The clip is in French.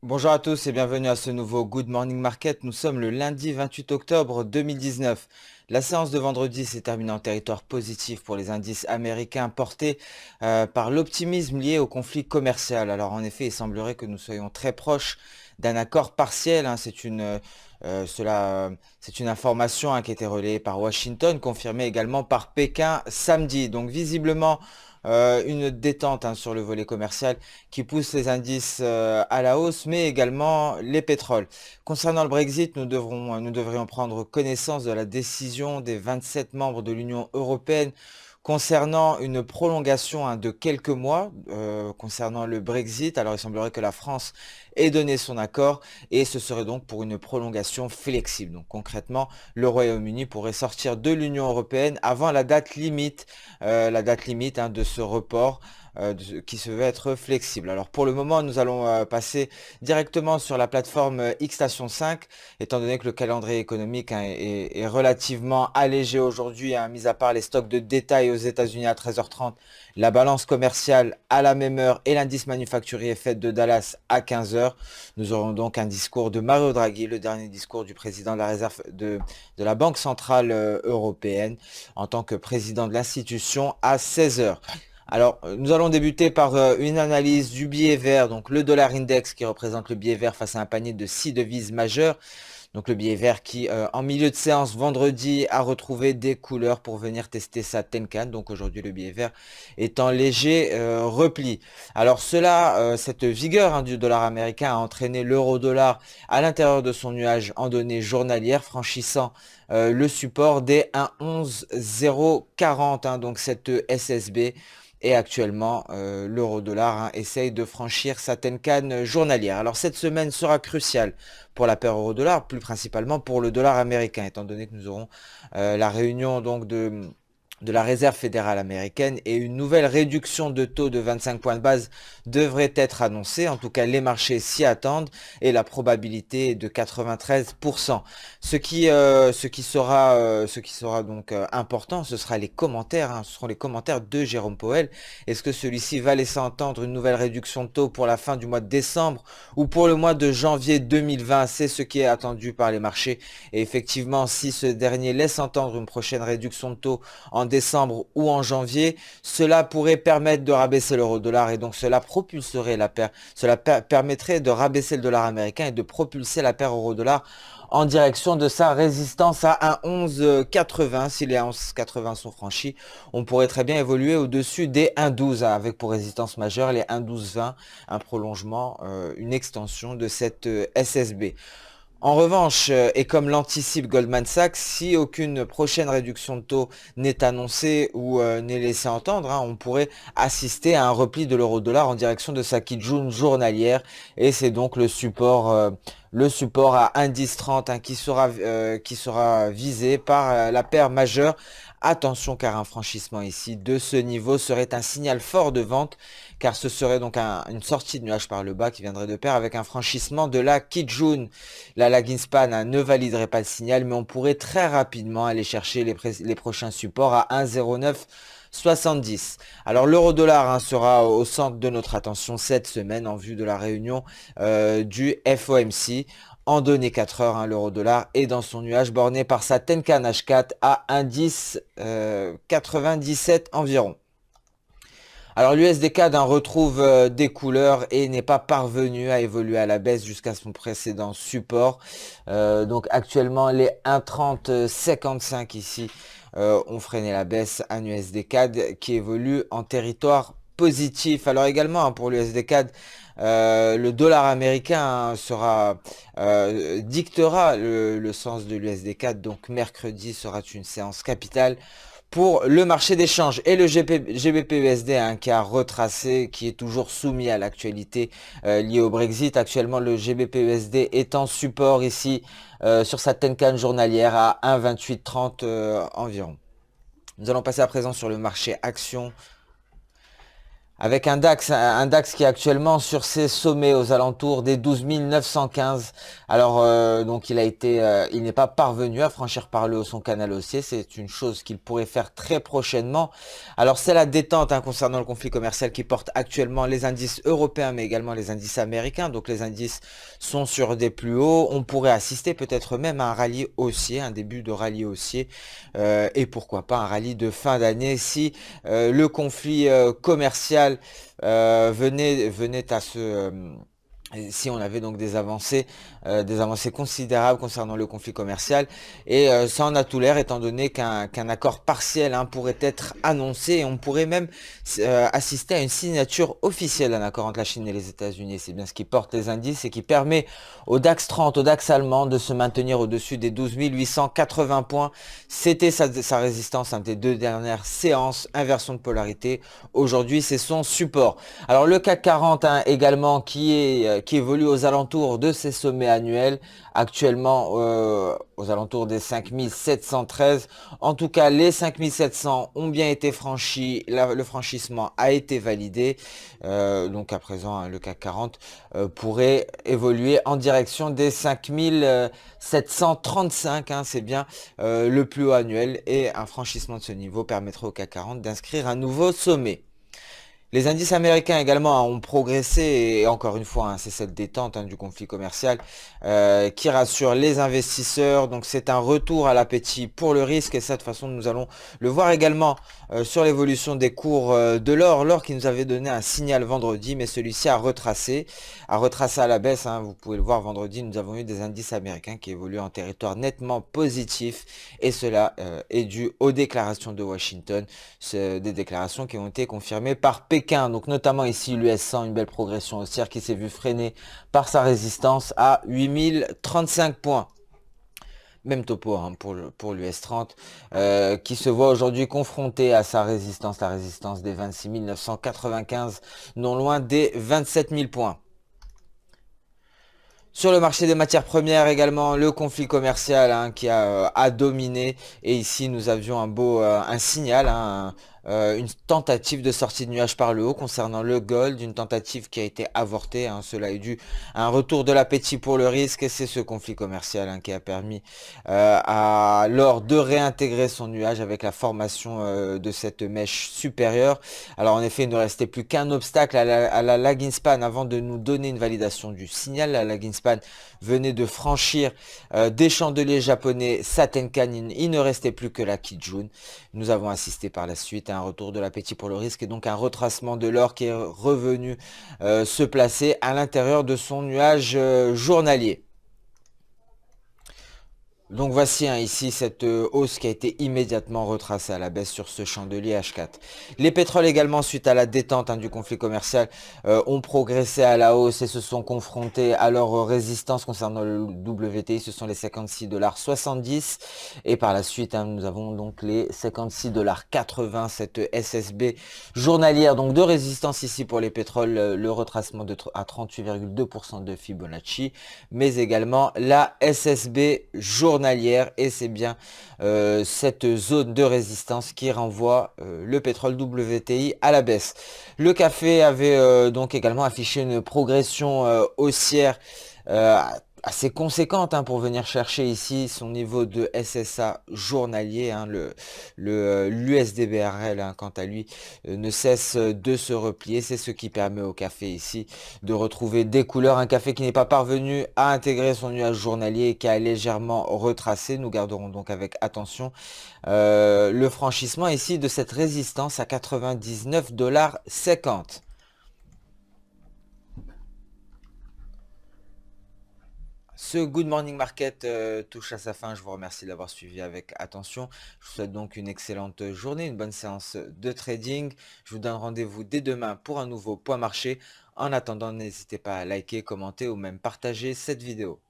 Bonjour à tous et bienvenue à ce nouveau Good Morning Market. Nous sommes le lundi 28 octobre 2019. La séance de vendredi s'est terminée en territoire positif pour les indices américains portés par l'optimisme lié au conflit commercial. Alors en effet, il semblerait que nous soyons très proches d'un accord partiel, hein. C'est une information, hein, qui a été relayée par Washington, confirmée également par Pékin samedi. Donc visiblement, une détente, hein, sur le volet commercial qui pousse les indices à la hausse, mais également les pétroles. Concernant le Brexit, nous devrions prendre connaissance de la décision des 27 membres de l'Union européenne concernant une prolongation, hein, de quelques mois concernant le Brexit. Alors il semblerait que la France ait donné son accord et ce serait donc pour une prolongation flexible. Donc concrètement, le Royaume-Uni pourrait sortir de l'Union européenne avant la date limite, hein, de ce report qui se veut être flexible. Alors pour le moment, nous allons passer directement sur la plateforme X-Station 5, étant donné que le calendrier économique, hein, est relativement allégé aujourd'hui, hein, mis à part les stocks de détail aux États-Unis à 13h30, la balance commerciale à la même heure et l'indice manufacturier Fed de Dallas à 15h. Nous aurons donc un discours de Mario Draghi, le dernier discours du président de la réserve de la Banque centrale européenne en tant que président de l'institution à 16h. Alors, nous allons débuter par une analyse du billet vert, donc le dollar index qui représente le billet vert face à un panier de 6 devises majeures. Donc le billet vert qui, en milieu de séance vendredi, a retrouvé des couleurs pour venir tester sa Tenkan. Donc aujourd'hui, le billet vert est en léger repli. Alors cette vigueur, hein, du dollar américain a entraîné l'euro-dollar à l'intérieur de son nuage en données journalières, franchissant le support des 1,11,040, hein, donc cette SSB. Et actuellement, l'euro-dollar, hein, essaye de franchir sa Tenkan journalière. Alors cette semaine sera cruciale pour la paire euro-dollar, plus principalement pour le dollar américain, étant donné que nous aurons la réunion donc de la réserve fédérale américaine et une nouvelle réduction de taux de 25 points de base devrait être annoncée. En tout cas, les marchés s'y attendent et la probabilité est de 93%. Ce qui sera donc important, ce sera les commentaires, hein. Ce seront les commentaires de Jérôme Powell. Est-ce que celui-ci va laisser entendre une nouvelle réduction de taux pour la fin du mois de décembre ou pour le mois de janvier 2020? C'est ce qui est attendu par les marchés. Et effectivement, si ce dernier laisse entendre une prochaine réduction de taux en décembre ou en janvier, cela pourrait permettre de rabaisser l'euro-dollar et donc cela permettrait de rabaisser le dollar américain et de propulser la paire euro-dollar en direction de sa résistance à 1,1180. Si les 1,1180 sont franchis, on pourrait très bien évoluer au-dessus des 1,12, avec pour résistance majeure les 1,1220, un prolongement, une extension de cette SSB. En revanche, et comme l'anticipe Goldman Sachs, si aucune prochaine réduction de taux n'est annoncée ou n'est laissée entendre, hein, on pourrait assister à un repli de l'euro-dollar en direction de sa Kijun journalière. Et c'est donc le support à 1,1030, hein, qui sera visé par la paire majeure. Attention, car un franchissement ici de ce niveau serait un signal fort de vente, car ce serait donc une sortie de nuage par le bas qui viendrait de pair avec un franchissement de la Kijun. La lagging span, hein, ne validerait pas le signal, mais on pourrait très rapidement aller chercher les prochains supports à 1,0970. Alors l'euro-dollar, hein, sera au centre de notre attention cette semaine en vue de la réunion du FOMC. En données 4 heures, hein, l'euro-dollar est dans son nuage borné par sa Tenkan H4 à 1,10 97 environ. Alors l'USD-CAD, retrouve des couleurs et n'est pas parvenu à évoluer à la baisse jusqu'à son précédent support. Donc actuellement les 1,3055 ici ont freiné la baisse. Un USD-CAD qui évolue en territoire positif. Alors également, hein, pour l'USD-CAD, le dollar américain, hein, dictera le sens de l'USD-CAD. Donc mercredi sera une séance capitale pour le marché d'échange. Et le GBP-USD, hein, qui a retracé, qui est toujours soumis à l'actualité liée au Brexit. Actuellement, le GBP-USD est en support ici sur sa Tenkan journalière à 1,2830 environ. Nous allons passer à présent sur le marché action. avec un DAX qui est actuellement sur ses sommets aux alentours des 12 915. Alors donc il n'est pas parvenu à franchir par le haut son canal haussier. C'est une chose qu'il pourrait faire très prochainement. Alors c'est la détente hein, concernant le conflit commercial qui porte actuellement les indices européens, mais également les indices américains. Donc les indices sont sur des plus hauts. On pourrait assister peut-être même à un rallye haussier, un début de rallye haussier, et pourquoi pas un rallye de fin d'année si le conflit commercial venait à si on avait donc des avancées considérables concernant le conflit commercial, et ça en a tout l'air étant donné qu'un accord partiel hein, pourrait être annoncé, et on pourrait même assister à une signature officielle d'un accord entre la Chine et les États-Unis. C'est bien ce qui porte les indices et qui permet au DAX 30, au DAX allemand de se maintenir au-dessus des 12 880 points. C'était sa résistance hein, des deux dernières séances, inversion de polarité. Aujourd'hui, c'est son support. Alors le CAC 40 hein, également qui évolue aux alentours de ses sommets annuels, actuellement aux alentours des 5713. En tout cas, les 5700 ont bien été franchis, le franchissement a été validé. Donc à présent, hein, le CAC 40 pourrait évoluer en direction des 5735, hein, c'est bien le plus haut annuel, et un franchissement de ce niveau permettrait au CAC 40 d'inscrire un nouveau sommet. Les indices américains également hein, ont progressé, et encore une fois, hein, c'est cette détente hein, du conflit commercial qui rassure les investisseurs. Donc c'est un retour à l'appétit pour le risque, et cette façon nous allons le voir également sur l'évolution des cours de l'or. L'or qui nous avait donné un signal vendredi, mais celui-ci a retracé à la baisse. Hein. Vous pouvez le voir, vendredi, nous avons eu des indices américains qui évoluent en territoire nettement positif, et cela est dû aux déclarations de Washington, des déclarations qui ont été confirmées par Pékin. Donc notamment ici l'US 100, une belle progression haussière qui s'est vue freinée par sa résistance à 8035 points. Même topo hein, pour l'US 30 qui se voit aujourd'hui confronté à sa résistance, la résistance des 26 995, non loin des 27 000 points. Sur le marché des matières premières également, le conflit commercial hein, qui a dominé. Et ici, nous avions un signal, hein, une tentative de sortie de nuage par le haut concernant le gold, une tentative qui a été avortée. Hein, cela est dû à un retour de l'appétit pour le risque, et c'est ce conflit commercial hein, qui a permis à l'or de réintégrer son nuage avec la formation de cette mèche supérieure. Alors en effet, il ne restait plus qu'un obstacle à la lagging span avant de nous donner une validation du signal. La lagging span venait de franchir des chandeliers japonais Satenkan, il ne restait plus que la Kijun. Nous avons assisté par la suite à un retour de l'appétit pour le risque, et donc un retracement de l'or qui est revenu se placer à l'intérieur de son nuage journalier. Donc voici hein, ici cette hausse qui a été immédiatement retracée à la baisse sur ce chandelier H4. Les pétroles également, suite à la détente hein, du conflit commercial, ont progressé à la hausse et se sont confrontés à leur résistance concernant le WTI. Ce sont les 56,70 $. Et par la suite, hein, nous avons donc les 56,80 $, cette SSB journalière. Donc de résistance ici pour les pétroles, le retracement à 38,2% de Fibonacci, mais également la SSB journalière. Et c'est bien cette zone de résistance qui renvoie le pétrole WTI à la baisse. Le café avait donc également affiché une progression haussière assez conséquente hein, pour venir chercher ici son niveau de SSA journalier. Hein, l'USDBRL, hein, quant à lui, ne cesse de se replier. C'est ce qui permet au café ici de retrouver des couleurs. Un café qui n'est pas parvenu à intégrer son nuage journalier et qui a légèrement retracé. Nous garderons donc avec attention le franchissement ici de cette résistance à 99,50 $. Ce Good Morning Market touche à sa fin. Je vous remercie d'avoir suivi avec attention. Je vous souhaite donc une excellente journée, une bonne séance de trading. Je vous donne rendez-vous dès demain pour un nouveau point marché. En attendant, n'hésitez pas à liker, commenter ou même partager cette vidéo.